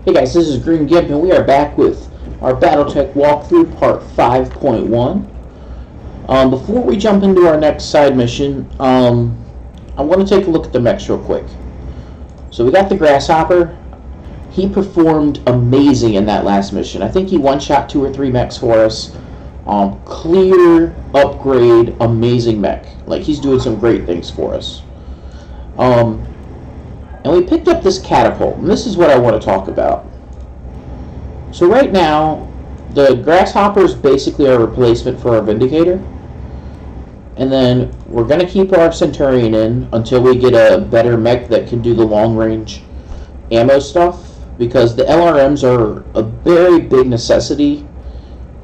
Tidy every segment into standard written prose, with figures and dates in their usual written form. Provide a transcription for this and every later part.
Hey guys, this is Green Gimp, and we are back with our Battletech walkthrough, part 5.1. Before we jump into our next side mission, I want to take a look at the mechs real quick. So we got the Grasshopper. He performed amazing in that last mission. I think he one-shot 2 or 3 mechs for us. Clear, upgrade, amazing mech. Like, he's doing some great things for us. And we picked up this catapult, and this is what I want to talk about. So right now, the Grasshopper is basically our replacement for our Vindicator. And then we're going to keep our Centurion in until we get a better mech that can do the long-range ammo stuff, because the LRMs are a very big necessity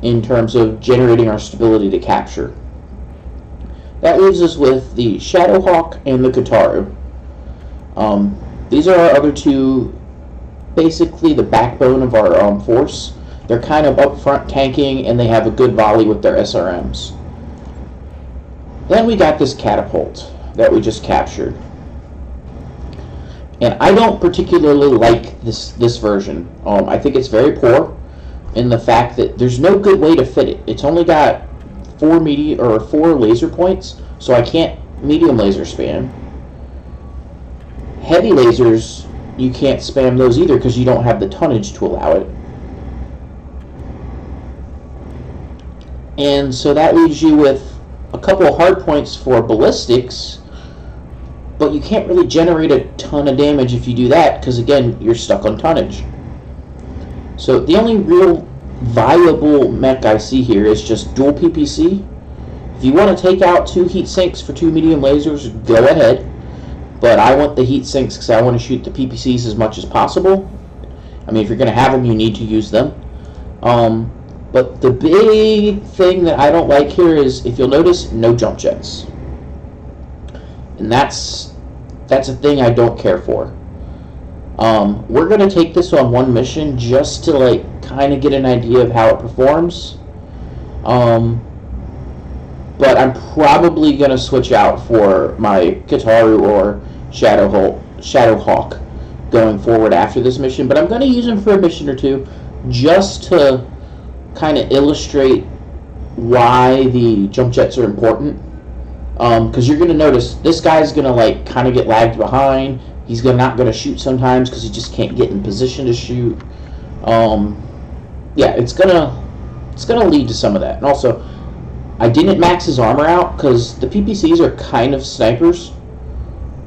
in terms of generating our stability to capture. That leaves us with the Shadowhawk and the Kataru. These are our other two, basically the backbone of our force. They're kind of up front tanking, and they have a good volley with their SRMs. Then we got this catapult that we just captured. And I don't particularly like this version. I think it's very poor in the fact that there's no good way to fit it. It's only got 4 laser points, so I can't medium laser spam. Heavy lasers, you can't spam those either because you don't have the tonnage to allow it. And so that leaves you with a couple of hard points for ballistics, but you can't really generate a ton of damage if you do that because, again, you're stuck on tonnage. So the only real viable mech I see here is just dual PPC. If you want to take out 2 heat sinks for 2 medium lasers, go ahead. But I want the heat sinks because I want to shoot the PPCs as much as possible. I mean, if you're going to have them, you need to use them. But the big thing that I don't like here is, if you'll notice, no jump jets. And that's a thing I don't care for. We're going to take this on one mission just to, like, kind of get an idea of how it performs. But I'm probably going to switch out for my Kataru or Shadowhawk going forward after this mission. But I'm going to use them for a mission or two just to kind of illustrate why the jump jets are important. Because you're going to notice this guy's going to, like, kind of get lagged behind. He's not going to shoot sometimes because he just can't get in position to shoot. Yeah, it's gonna lead to some of that. And also, I didn't max his armor out because the PPCs are kind of snipers.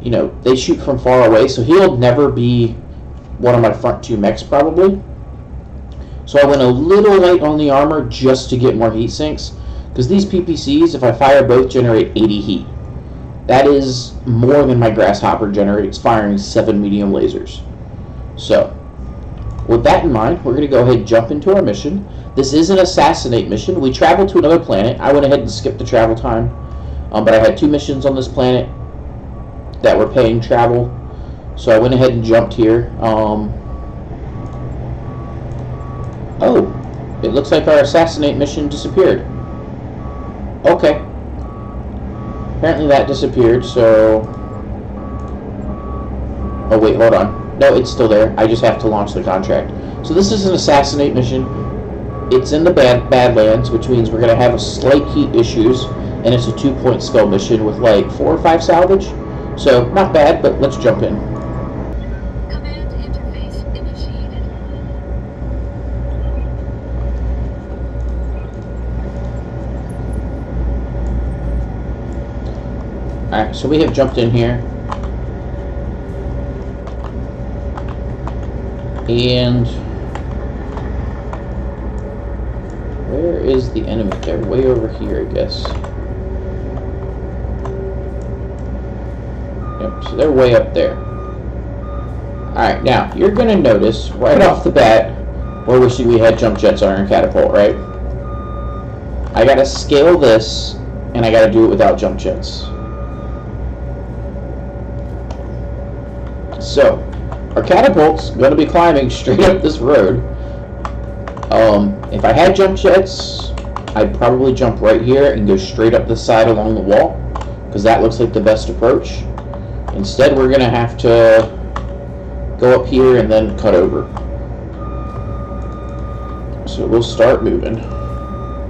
You know, they shoot from far away, so he'll never be one of my front 2 mechs probably. So I went a little light on the armor just to get more heat sinks, because these PPCs, if I fire both, generate 80 heat. That is more than my Grasshopper generates firing 7 medium lasers. So, with that in mind, we're going to go ahead and jump into our mission. This is an Assassinate mission. We traveled to another planet. I went ahead and skipped the travel time, but I had 2 missions on this planet that were paying travel, so I went ahead and jumped here. Oh, it looks like our Assassinate mission disappeared. Okay. Apparently that disappeared, so... Oh, wait, hold on. No, it's still there. I just have to launch the contract. So this is an Assassinate mission. It's in the Badlands, which means we're going to have slight heat issues, and it's a 2-point skull mission with like 4 or 5 salvage. So, not bad, but let's jump in. Command interface initiated. Alright, so we have jumped in here. And where is the enemy? They're way over here, I guess. Yep, so they're way up there. Alright, now, you're going to notice right off the bat, we're wishing we had jump jets on our catapult, right? I got to scale this, and I got to do it without jump jets. So, our catapult's going to be climbing straight up this road. If I had jump jets, I'd probably jump right here and go straight up the side along the wall, because that looks like the best approach. Instead, we're going to have to go up here and then cut over. So we'll start moving. On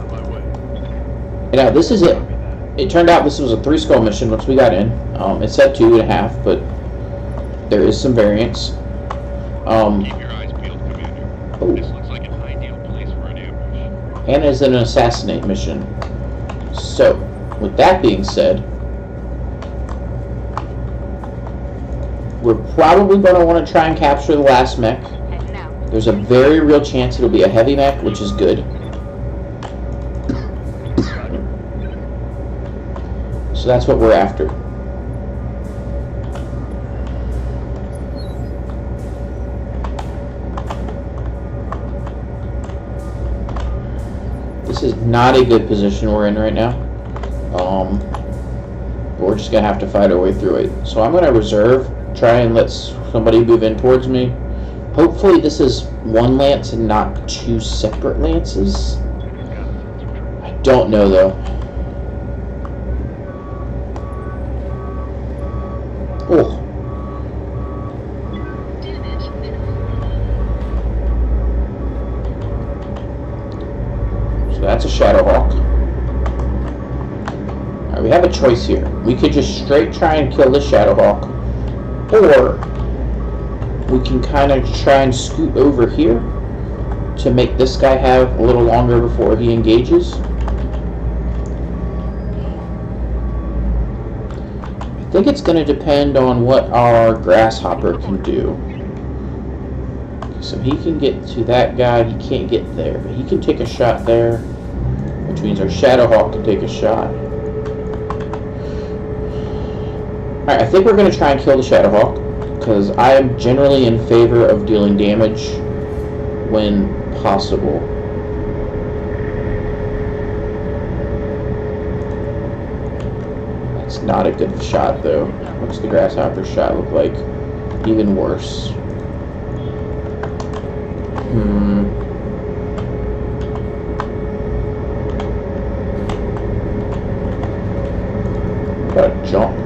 my way. And now this is it. It turned out this was a 3 skull mission once we got in. It said 2.5, but there is some variance. Keep your eyes peeled, Commander. Oh. This looks like an ideal place for an ambush. And it's an Assassinate mission. So, with that being said, we're probably going to want to try and capture the last mech. Heading out. There's a very real chance it'll be a heavy mech, which is good. So that's what we're after. This is not a good position we're in right now. But we're just going to have to fight our way through it. So I'm going to reserve, try and let somebody move in towards me. Hopefully this is one lance and not 2 separate lances. I don't know though. Oh. Damage minimal. So that's a Shadowhawk. Alright, we have a choice here. We could just straight try and kill the Shadowhawk, or we can kind of try and scoot over here to make this guy have a little longer before he engages. I think it's going to depend on what our Grasshopper can do. So he can get to that guy, he can't get there, but he can take a shot there, which means our Shadowhawk can take a shot. Alright, I think we're going to try and kill the Shadowhawk, because I am generally in favor of dealing damage when possible. That's not a good shot though. What's the Grasshopper shot look like? Even worse. Gotta jump.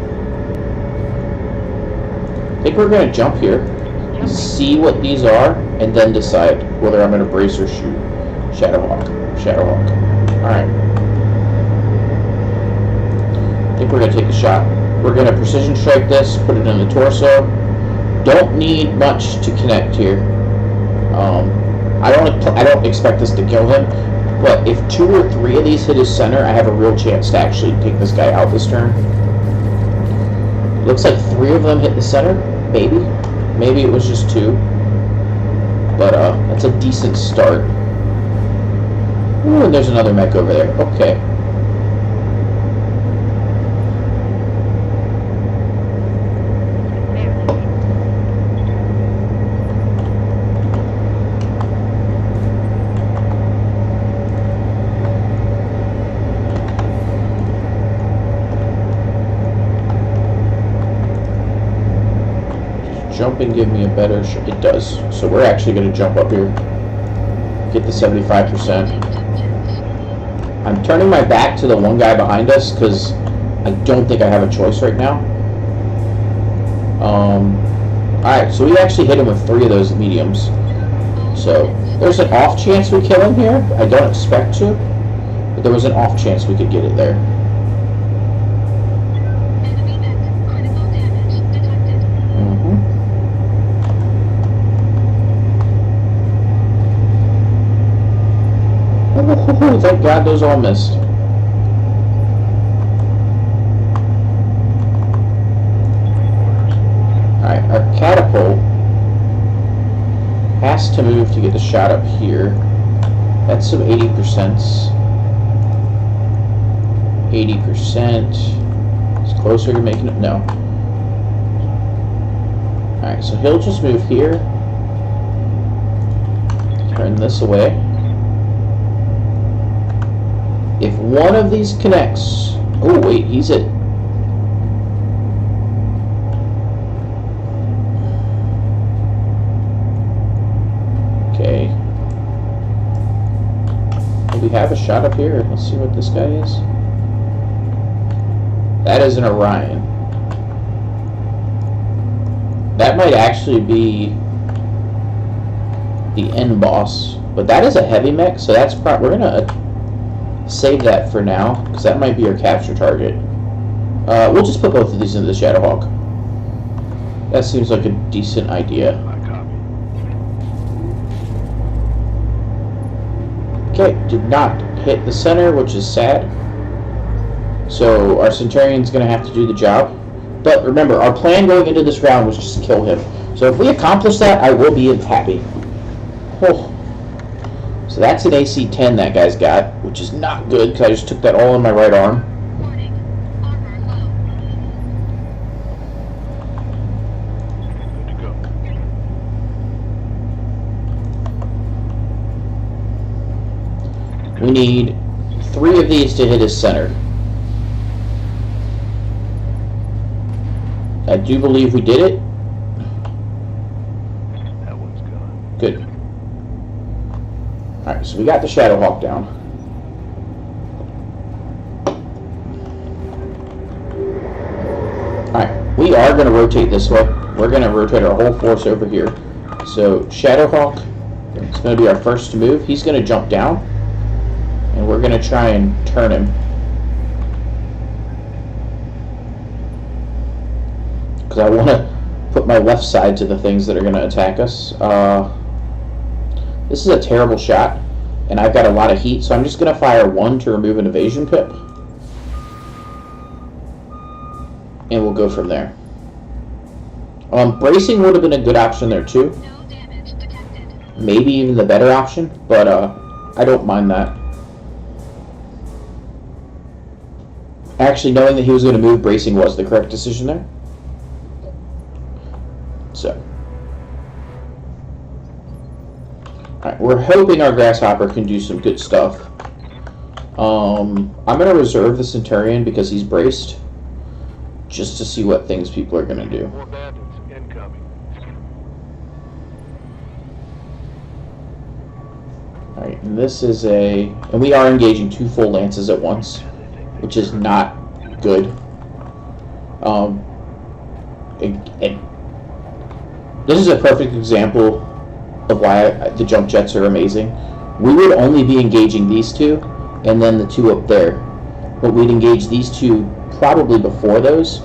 I think we're gonna jump here, see what these are, and then decide whether I'm gonna brace or shoot. Shadowhawk. Shadowhawk. Alright. I think we're gonna take a shot. We're gonna precision strike this, put it in the torso. Don't need much to connect here. I don't expect this to kill him, but if 2 or 3 of these hit his center, I have a real chance to actually take this guy out this turn. Looks like 3 of them hit the center, maybe. Maybe it was just 2. But that's a decent start. Ooh, and there's another mech over there. Okay. Jump and give me a better shot. It does. So we're actually going to jump up here. Get the 75%. I'm turning my back to the one guy behind us because I don't think I have a choice right now. Alright, so we actually hit him with 3 of those mediums. So there's an off chance we kill him here. I don't expect to, but there was an off chance we could get it there. Enemy mech. Critical damage detected. Oh, thank God those all missed. Alright, our catapult has to move to get the shot up here. That's some 80%. 80%. It's closer to making it. No. Alright, so he'll just move here. Turn this away. If one of these connects... Oh, wait, he's at... Okay. Do we have a shot up here? Let's see what this guy is. That is an Orion. That might actually be the end boss. But that is a heavy mech, so that's we're gonna save that for now because that might be our capture target. We'll just put both of these into the Shadowhawk. That seems like a decent idea. Okay, did not hit the center, which is sad. So our Centurion's going to have to do the job. But remember, our plan going into this round was just to kill him. So if we accomplish that, I will be happy. Oh. So that's an AC 10 that guy's got, which is not good because I just took that all in my right arm. Warning. Armor low. Good to go. We need 3 of these to hit his center. I do believe we did it. That one's gone. Good. Alright, so we got the Shadowhawk down. Alright, we are going to rotate this way. We're going to rotate our whole force over here. So, Shadowhawk, it's going to be our first to move. He's going to jump down. And we're going to try and turn him. Because I want to put my left side to the things that are going to attack us. This is a terrible shot. And I've got a lot of heat. So I'm just going to fire 1 to remove an evasion pip. And we'll go from there. Bracing would have been a good option there too. No damage detected. Maybe even the better option. But I don't mind that. Actually, knowing that he was going to move, bracing was the correct decision there. So. Alright, we're hoping our Grasshopper can do some good stuff. I'm going to reserve the Centurion because he's braced. Just to see what things people are going to do. More bandits incoming. Alright, and this is a... And we are engaging 2 full lances at once, which is not good. This is a perfect example of why the jump jets are amazing. We would only be engaging these 2, and then the 2 up there. But we'd engage these 2 probably before those.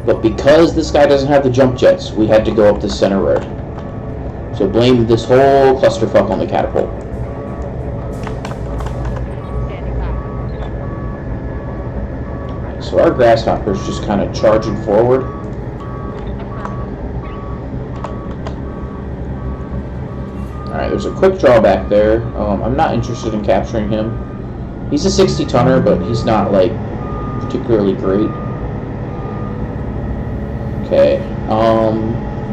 But because this guy doesn't have the jump jets, we had to go up the center road. So blame this whole clusterfuck on the catapult. So our Grasshopper's just kind of charging forward. Alright, there's a quick drawback there. I'm not interested in capturing him. He's a 60-tonner, but he's not, like, particularly great. Okay,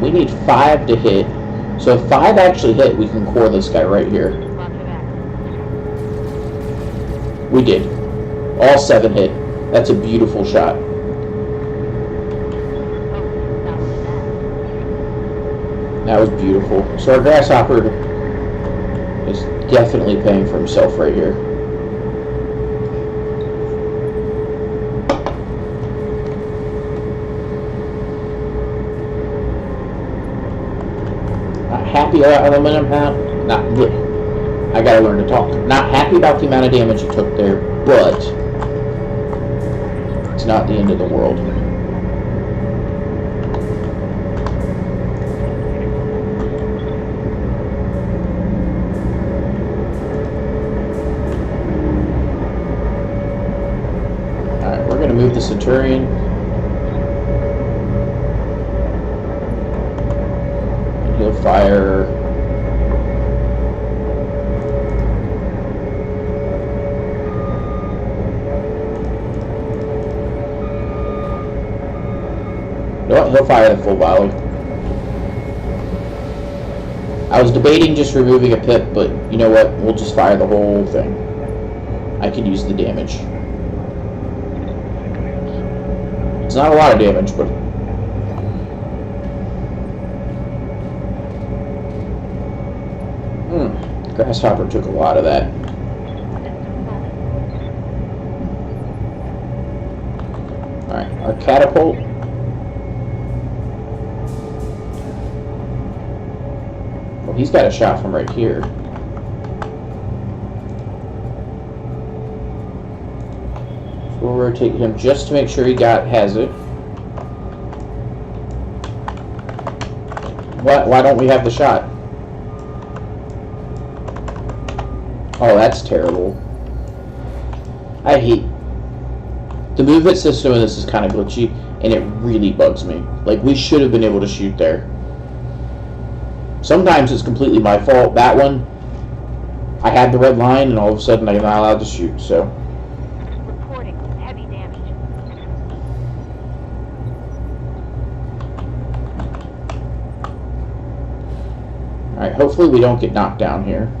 we need 5 to hit. So if 5 actually hit, we can core this guy right here. We did. All 7 hit. That's a beautiful shot. That was beautiful. So our Grasshopper is definitely paying for himself right here. Not happy about the amount. Not good. I gotta learn to talk. Not happy about the amount of damage you took there, but it's not the end of the world. Alright, we're going to move the Centurion. And he'll fire... No, he'll fire the full volley. I was debating just removing a pip, but you know what? We'll just fire the whole thing. I can use the damage. It's not a lot of damage, but... Grasshopper took a lot of that. Alright, our catapult. He's got a shot from right here. So we'll rotate him just to make sure he has it. Why don't we have the shot? Oh, that's terrible. I hate... The movement system in this is kind of glitchy, and it really bugs me. Like, we should have been able to shoot there. Sometimes it's completely my fault. That one, I had the red line, and all of a sudden I'm not allowed to shoot, so... Reporting heavy damage. Alright, hopefully we don't get knocked down here.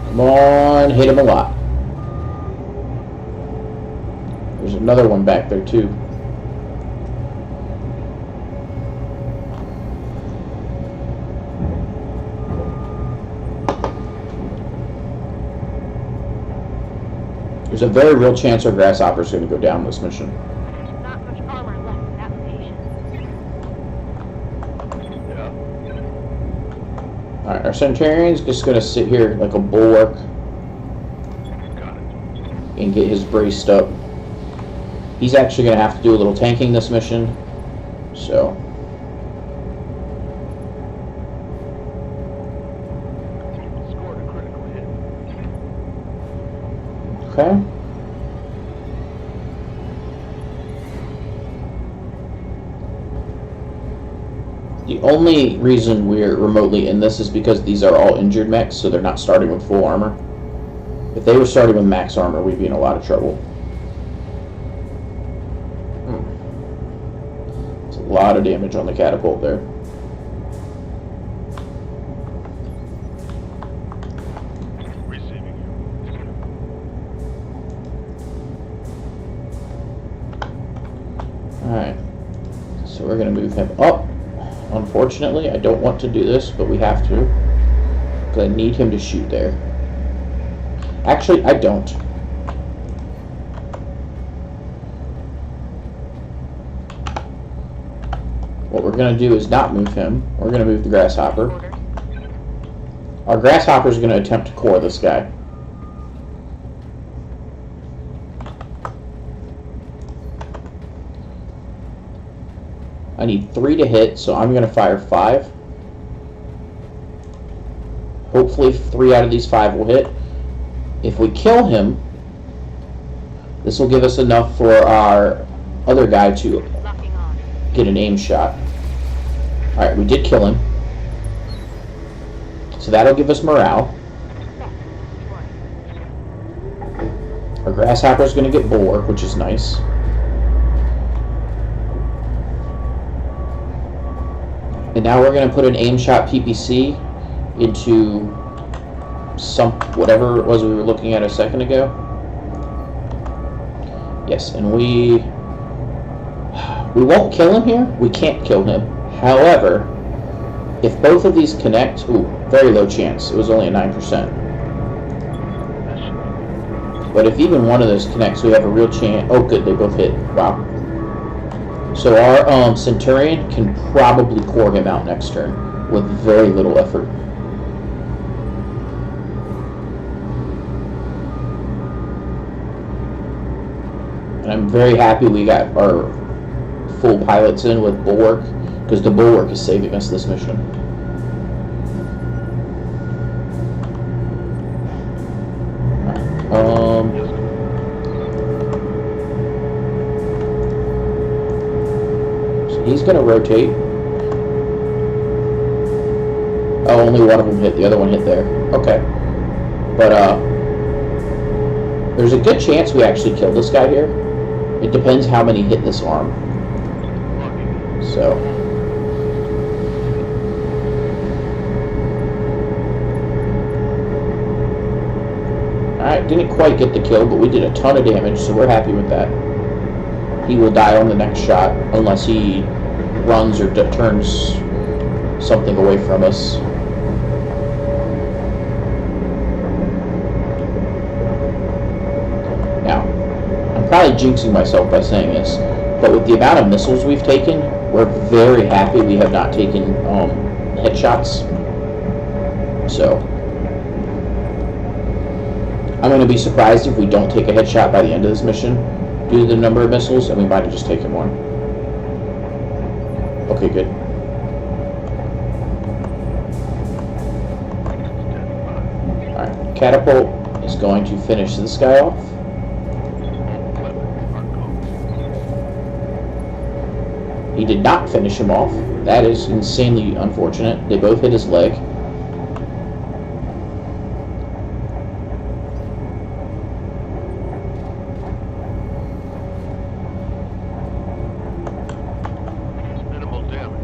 Come on, hit him a lot. There's another one back there too. There's a very real chance our grasshopper's going to go down this mission. There's not much armor left in that location. Yeah. Alright, our Centurion's just going to sit here like a bulwark Got it. and get his braced up. He's actually going to have to do a little tanking this mission, so... Scored a critical hit. Okay. The only reason we're remotely in this is because these are all injured mechs, so they're not starting with full armor. If they were starting with max armor, we'd be in a lot of trouble. It's a lot of damage on the catapult there. Receiving you. Alright. So we're going to move him up. Unfortunately, I don't want to do this, but we have to. Because I need him to shoot there. Actually, I don't. What we're going to do is not move him. We're going to move the grasshopper. Orders. Our grasshopper is going to attempt to core this guy. I need 3 to hit, so I'm going to fire 5. Hopefully 3 out of these 5 will hit. If we kill him, this will give us enough for our other guy to Locking on. get an aim shot. Alright, we did kill him. So that'll give us morale. Our grasshopper's going to get bulwark, which is nice. And now we're going to put an aim shot PPC into whatever it was we were looking at a second ago. Yes, and we won't kill him here. We can't kill him. However, if both of these connect, ooh, very low chance. It was only a 9%. But if even one of those connects, we have a real chance. Oh, good, they both hit. Wow. So our Centurion can probably core him out next turn with very little effort. And I'm very happy we got our full pilots in with Bulwark, because the Bulwark is saving us this mission. So he's going to rotate. Oh, only one of them hit. The other one hit there. Okay. But there's a good chance we actually kill this guy here. It depends how many hit this arm. So. Alright, didn't quite get the kill, but we did a ton of damage, so we're happy with that. He will die on the next shot, unless he runs or turns something away from us. Now, I'm probably jinxing myself by saying this, but with the amount of missiles we've taken, we're very happy we have not taken headshots. So, I'm going to be surprised if we don't take a headshot by the end of this mission due to the number of missiles, and we might have just taken one. Okay, good. Alright, Catapult is going to finish this guy off. He did not finish him off. That is insanely unfortunate. They both hit his leg.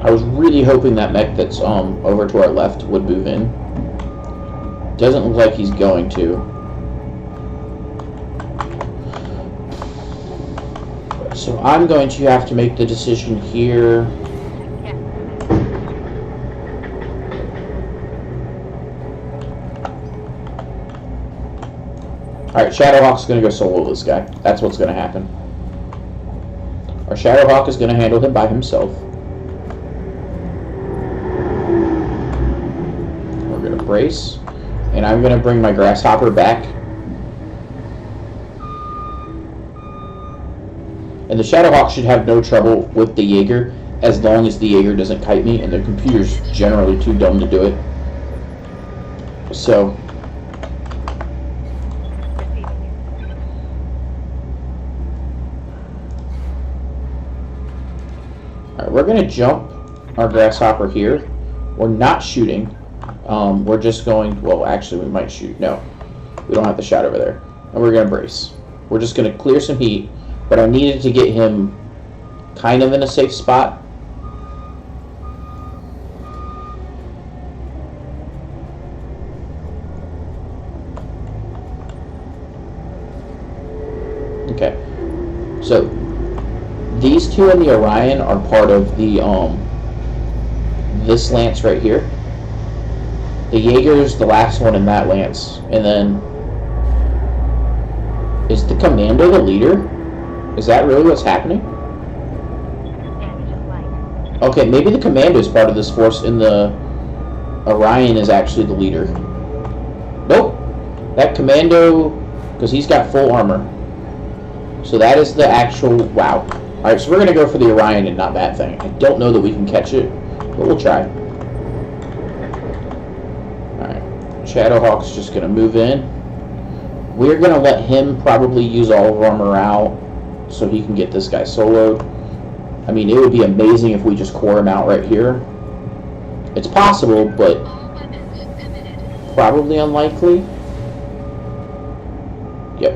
I was really hoping that mech that's over to our left would move in. Doesn't look like he's going to. So I'm going to have to make the decision here. Alright, Shadowhawk's going to go solo this guy. That's what's going to happen. Our Shadowhawk is going to handle him by himself. Brace, and I'm going to bring my Grasshopper back. And the Shadowhawk should have no trouble with the Jaeger as long as the Jaeger doesn't kite me, and the computer's generally too dumb to do it. So, alright, we're going to jump our Grasshopper here. We're not shooting. We're just going, well, actually, we might shoot. No, we don't have the shot over there. And we're going to brace. We're just going to clear some heat, but I needed to get him kind of in a safe spot. Okay. So, these two in the Orion are part of the, this lance right here. The Jaeger's the last one in that lance. And then, is the Commando the leader? Is that really what's happening? Okay, maybe the Commando is part of this force and the Orion is actually the leader. Nope. That Commando, because he's got full armor. So that is the actual, wow. Alright, so we're going to go for the Orion and not that thing. I don't know that we can catch it, but we'll try. Shadowhawk's just going to move in. We're going to let him probably use all of our morale so he can get this guy soloed. I mean, it would be amazing if we just core him out right here. It's possible, but probably unlikely. Yep.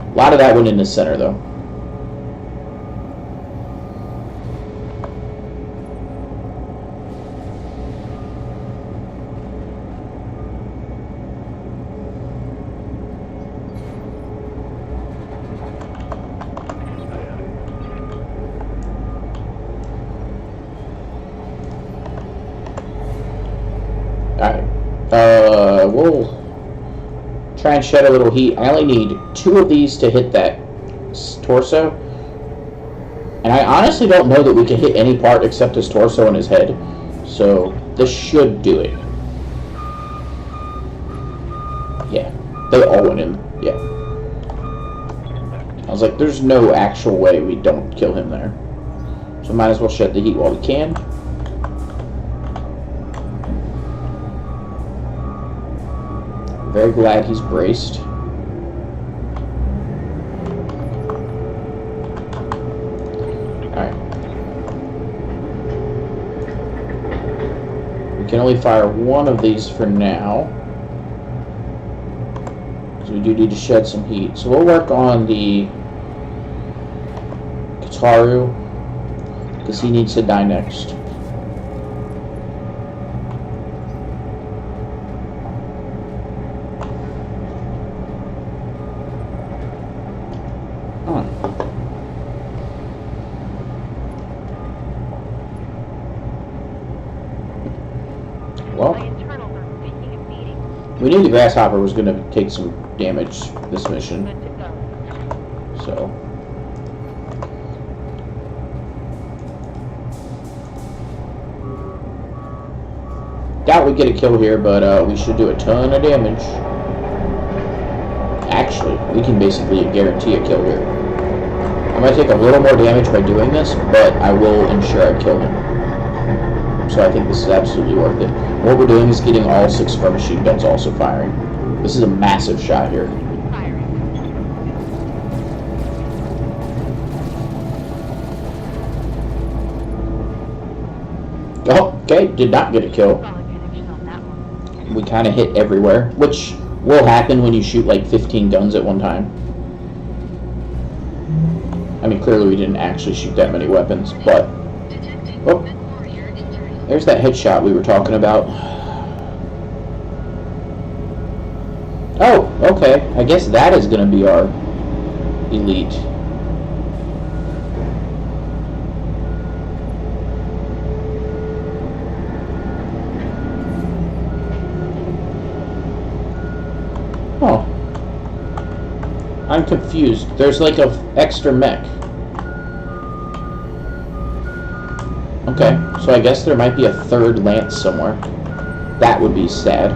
A lot of that went in the center, though. We'll try and shed a little heat. I only need 2 of these to hit that torso. And I honestly don't know that we can hit any part except his torso and his head. So this should do it. Yeah, they all went in. Yeah. I was like, there's no actual way we don't kill him there. So might as well shed the heat while we can. Very glad he's braced. Alright. We can only fire one of these for now. we do need to shed some heat. So we'll work on the Kataru, because he needs to die next. Well, My internals are taking a beating. we knew the grasshopper was going to take some damage this mission, Good to go. so. Doubt we get a kill here, but we should do a ton of damage. Actually, we can basically guarantee a kill here. I might take a little more damage by doing this, but I will ensure I kill him. So I think this is absolutely worth it. What we're doing is getting all 6 of our machine guns also firing. This is a massive shot here. Firing. Oh, okay, did not get a kill. Solid connection on that one. We kind of hit everywhere, which will happen when you shoot like 15 guns at one time. I mean, clearly we didn't actually shoot that many weapons, but... Oh, there's that headshot we were talking about. Oh, okay. I guess that is going to be our elite. Oh. I'm confused. There's like a extra mech. Okay, so I guess there might be a 3rd lance somewhere. That would be sad.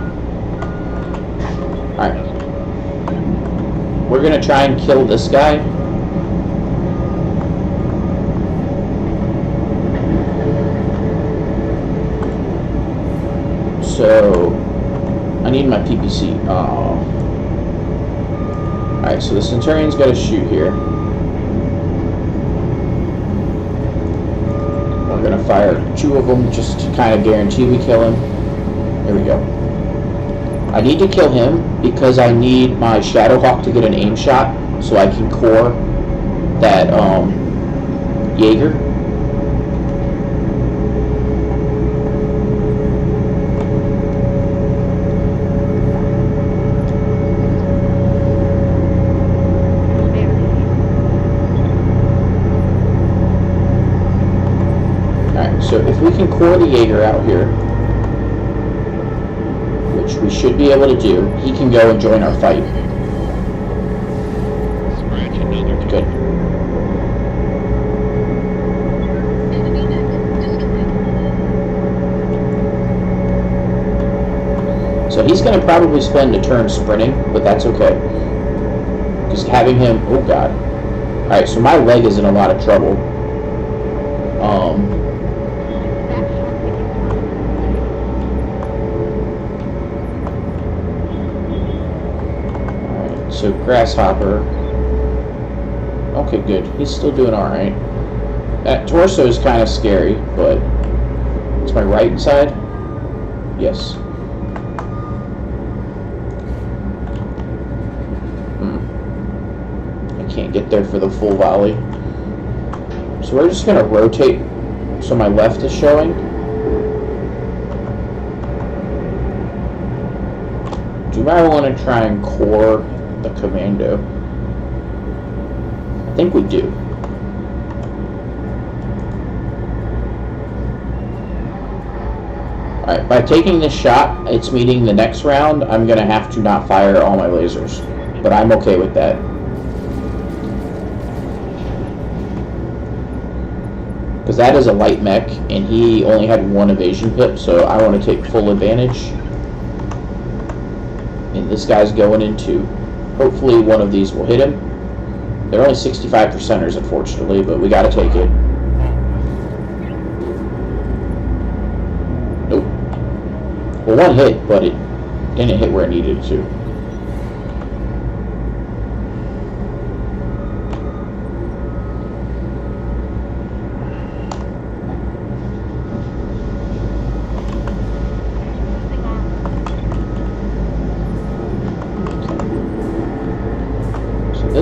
Alright. We're gonna try and kill this guy. So, I need my PPC. Oh. Alright, so the Centurion's gotta shoot here. We're gonna fire 2 of them just to kind of guarantee we kill him. There we go. I need to kill him because I need my Shadowhawk to get an aim shot so I can core that Jaeger. Alright, so if we can core the Jaeger out here, which we should be able to do, he can go and join our fight. Scratch another Good. So he's going to probably spend a turn sprinting, but that's okay. Just having him... Oh, God. Alright, so my leg is in a lot of trouble. Alright, so Grasshopper. Okay, good. He's still doing alright. That torso is kind of scary, but... It's my right side? Yes. Can't get there for the full volley. So we're just going to rotate so my left is showing. Do I want to try and core the commando? I think we do. Alright, by taking this shot, it's meaning the next round I'm going to have to not fire all my lasers. But I'm okay with that. Because that is a light mech, and he only had 1 evasion pip, so I want to take full advantage. And this guy's going into. Hopefully one of these will hit him. They're only 65%ers, unfortunately, but we got to take it. Nope. Well, 1 hit, but it didn't hit where it needed to.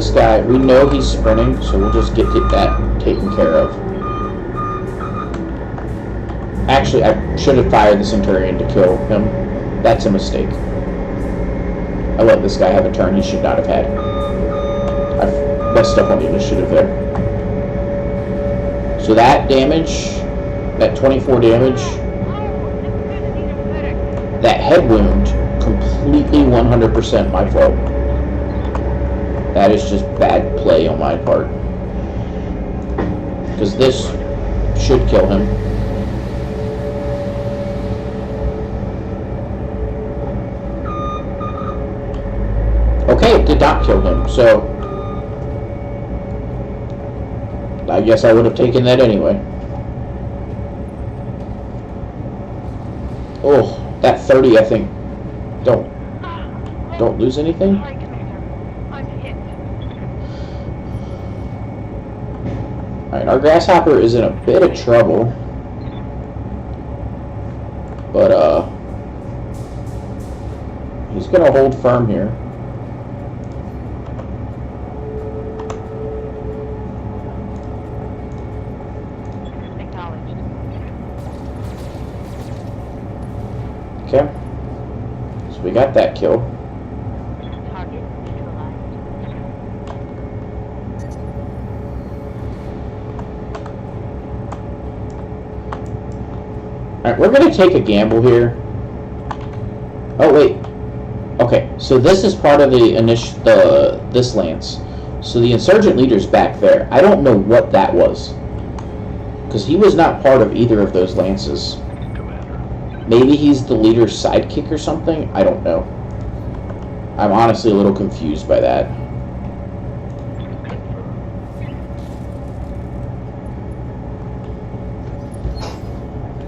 this guy, we know he's sprinting, so we'll just get that taken care of. Actually, I should have fired the Centurion to kill him. That's a mistake. I let this guy have a turn he should not have had. I messed up on the initiative there. So that damage, that 24 damage, that head wound, completely 100% my fault. That is just bad play on my part. Because this should kill him. Okay, it did not kill him, so I guess I would have taken that anyway. Oh, that 30, I think. Don't lose anything. Alright, our grasshopper is in a bit of trouble. But, he's gonna hold firm here. Okay. So we got that kill. Target neutralized. Alright, we're gonna take a gamble here. Oh wait. Okay, so this is part of this lance. So the insurgent leader's back there. I don't know what that was. Because he was not part of either of those lances. Maybe he's the leader's sidekick or something? I don't know. I'm honestly a little confused by that.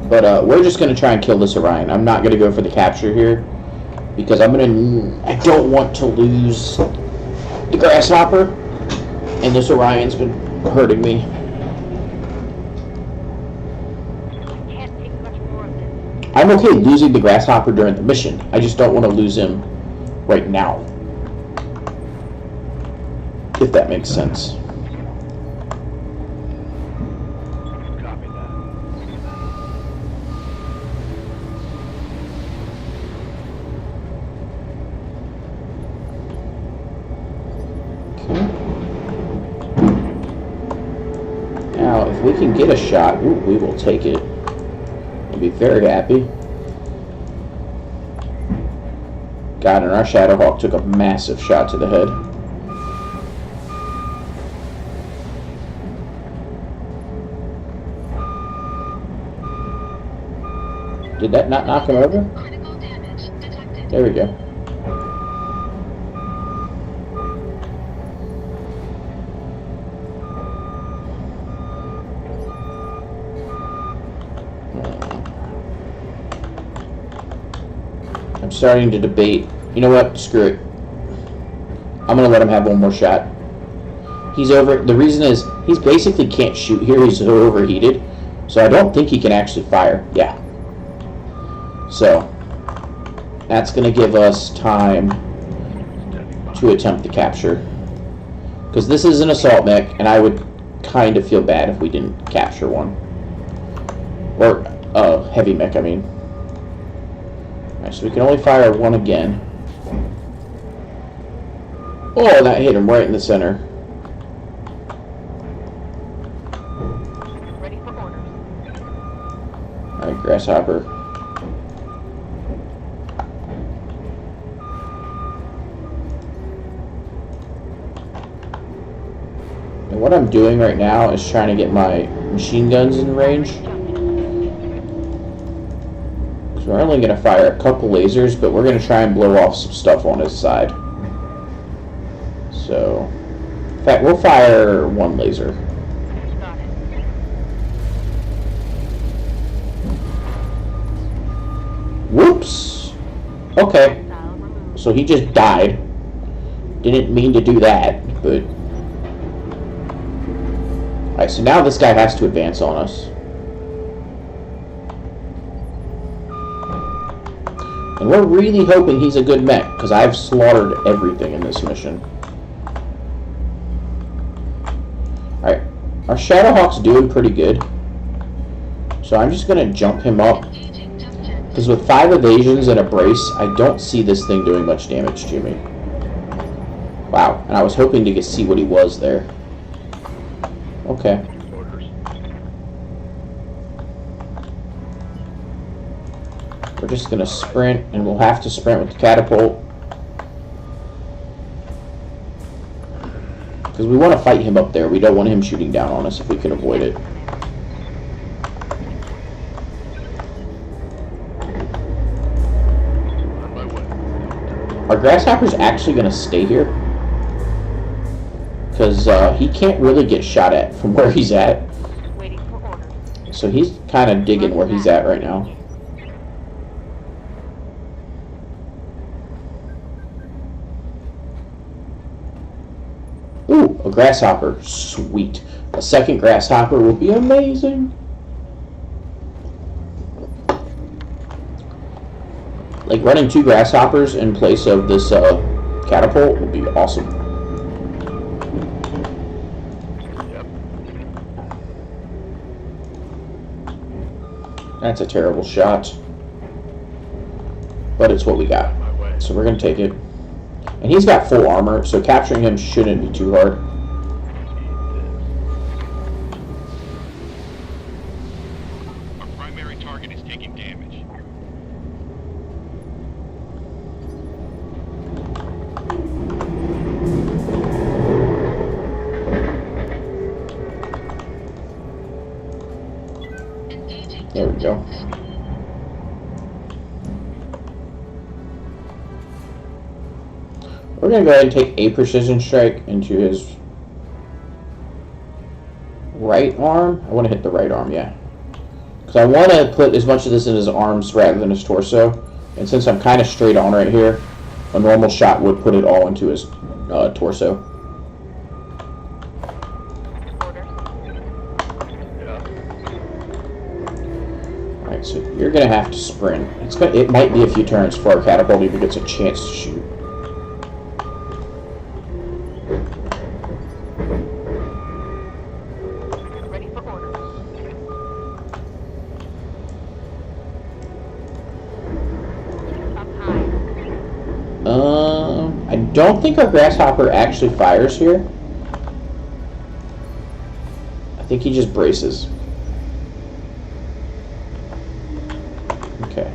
But we're just going to try and kill this Orion. I'm not going to go for the capture here. Because I don't want to lose the grasshopper. And this Orion's been hurting me. I'm okay losing the grasshopper during the mission. I just don't want to lose him right now. If that makes sense. Copy that. Okay. Now, if we can get a shot, ooh, we will take it. Be very happy. God, and our Shadowhawk took a massive shot to the head. Did that not knock him over? There we go. I'm starting to debate. You know what? Screw it. I'm going to let him have one more shot. He's over. The reason is he's basically can't shoot here. He's so overheated. So I don't think he can actually fire. Yeah. So that's going to give us time to attempt the capture. Because this is an assault mech, and I would kind of feel bad if we didn't capture one. Or heavy mech, I mean. Alright, so we can only fire one again. Oh, that hit him right in the center. Ready for orders. Alright, grasshopper. And what I'm doing right now is trying to get my machine guns in range. We're only going to fire a couple lasers, but we're going to try and blow off some stuff on his side. So, in fact, we'll fire one laser. Got it. Whoops! Okay, Missile removed. so he just died. Didn't mean to do that, but... Alright, so now this guy has to advance on us. And we're really hoping he's a good mech, because I've slaughtered everything in this mission. Our Shadowhawk's doing pretty good. So I'm just going to jump him up. Because with 5 evasions and a brace, I don't see this thing doing much damage to me. Wow, and I was hoping to see what he was there. Okay. Orders. We're just going to sprint, and we'll have to sprint with the catapult. Because we want to fight him up there. We don't want him shooting down on us if we can avoid it. On my way. Our Grasshopper's actually going to stay here. Because he can't really get shot at from where he's at. Waiting for orders. So he's kind of digging where he's at right now. Ooh, a Grasshopper. Sweet. A second Grasshopper will be amazing. Like running 2 Grasshoppers in place of this catapult would be awesome. Yep. That's a terrible shot. But it's what we got. On my way. So we're going to take it. And he's got full armor, so capturing him shouldn't be too hard. Our primary target is taking damage. There we go. We're going to go ahead and take a precision strike into his right arm. I want to hit the right arm, yeah. Because I want to put as much of this in his arms rather than his torso. And since I'm kind of straight on right here, a normal shot would put it all into his torso. Orders. Yeah. Alright, so you're going to have to sprint. It might be a few turns before our catapult even gets a chance to shoot. Ready for orders. Up high. I don't think our Grasshopper actually fires here. I think he just braces. Okay.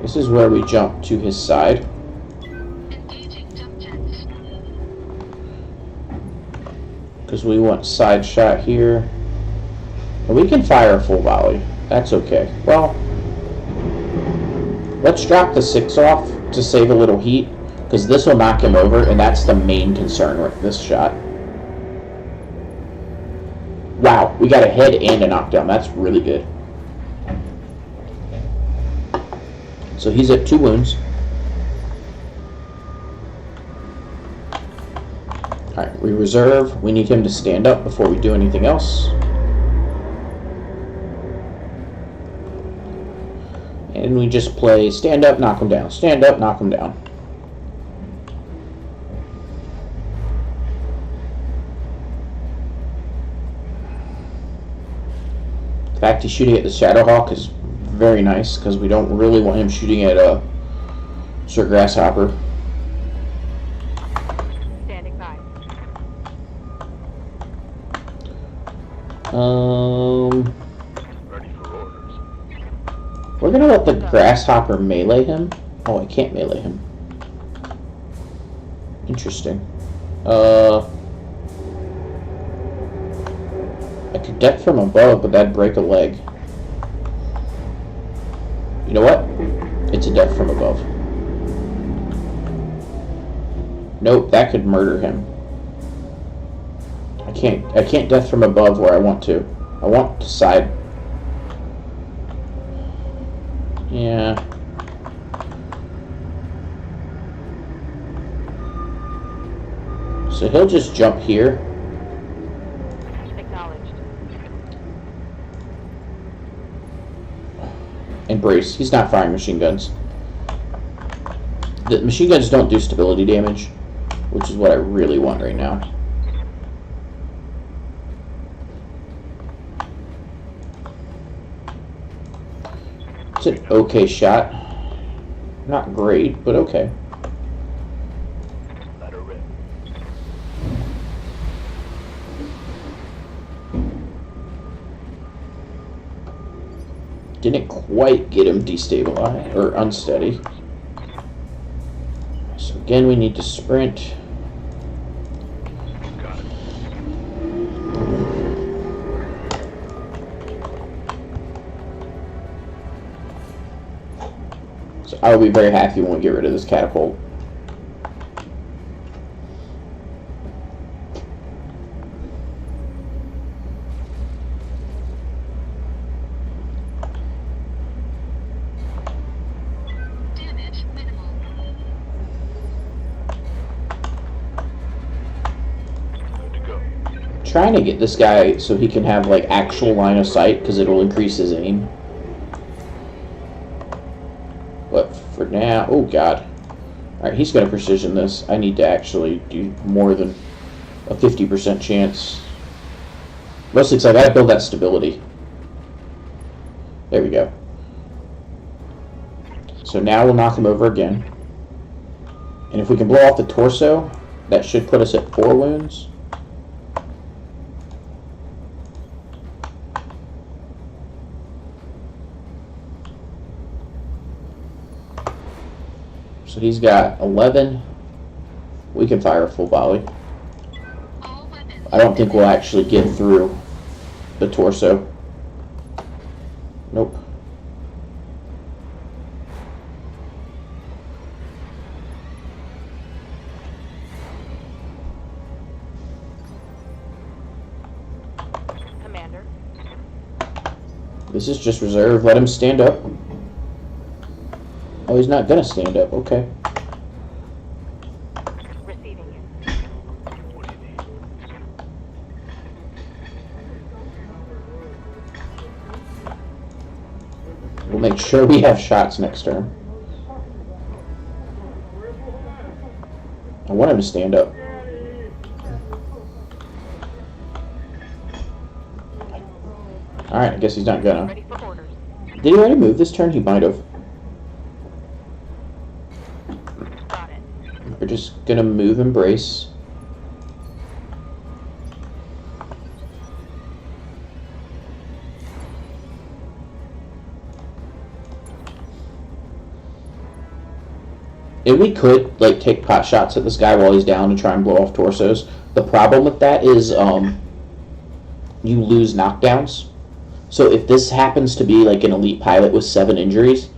This is where we jump to his side. Because we want side shot here. And we can fire a full volley. That's okay. Well, let's drop the 6 off to save a little heat. Because this will knock him over, and that's the main concern with this shot. Wow, we got a head and a knockdown. That's really good. So he's at 2 wounds. Alright, we reserve. We need him to stand up before we do anything else. And we just play stand up, knock him down. Stand up, knock him down. The fact he's shooting at the Shadowhawk is very nice, because we don't really want him shooting at Sir Grasshopper. Standing by. Ready for orders. We're gonna let the Grasshopper melee him. Oh, I can't melee him. Interesting. I could deck from above, but that'd break a leg. You know what? It's a death from above. Nope, that could murder him. I can't death from above where I want to. I want to side. Yeah. So he'll just jump here. Acknowledged. And brace. He's not firing machine guns. The machine guns don't do stability damage, which is what I really want right now. It's an okay shot. Not great, but okay. Didn't quite get him destabilized or unsteady. So again, we need to sprint. So I will be very happy when we get rid of this catapult. Trying to get this guy so he can have like actual line of sight because it'll increase his aim. But for now, oh god. Alright, he's gonna precision this. I need to actually do more than a 50% chance. Mostly because I gotta build that stability. There we go. So now we'll knock him over again. And if we can blow off the torso, that should put us at 4 wounds. So he's got 11. We can fire a full volley. I don't think we'll actually get through the torso. Nope. Commander. This is just reserve. Let him stand up. Oh, he's not gonna stand up. Okay. Receiving you. We'll make sure we have shots next turn. I want him to stand up. Alright, I guess he's not gonna. Ready for orders. Did he already move this turn? He might have. Got it. We're just gonna move and brace. And we could like take pot shots at this guy while he's down and try and blow off torsos. The problem with that is you lose knockdowns. So if this happens to be like an elite pilot with 7 injuries,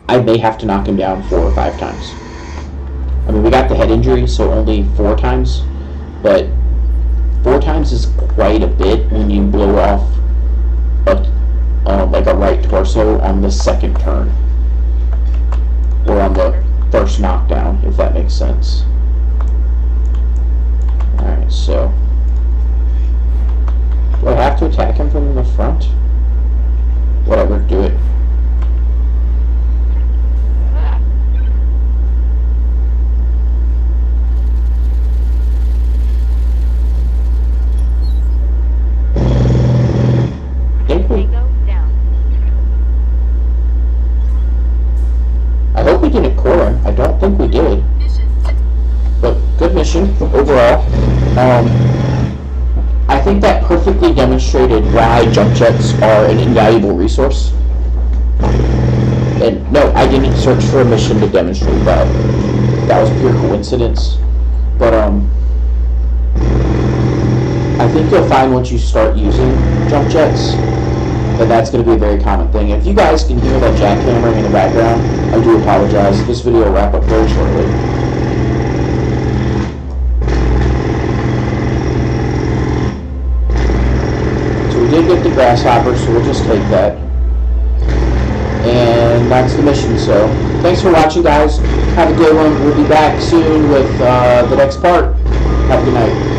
I may have to knock him down 4 or 5 times. I mean, we got the head injury, so only 4 times, but 4 times is quite a bit when you blow off like a right torso on the second turn, or on the first knockdown, if that makes sense. Alright, so do I have to attack him from the front? Whatever, do it. Tango down. I hope we didn't core him. I don't think we did. But good mission overall. I think that perfectly demonstrated why jump jets are an invaluable resource. And no, I didn't search for a mission to demonstrate that. That was pure coincidence. But I think you'll find once you start using jump jets that that's going to be a very common thing. If you guys can hear that jackhammering in the background, I do apologize. This video will wrap up very shortly. We did get the grasshopper, so we'll just take that. And that's the mission. So thanks for watching, guys. Have a good one. We'll be back soon with the next part. Have a good night.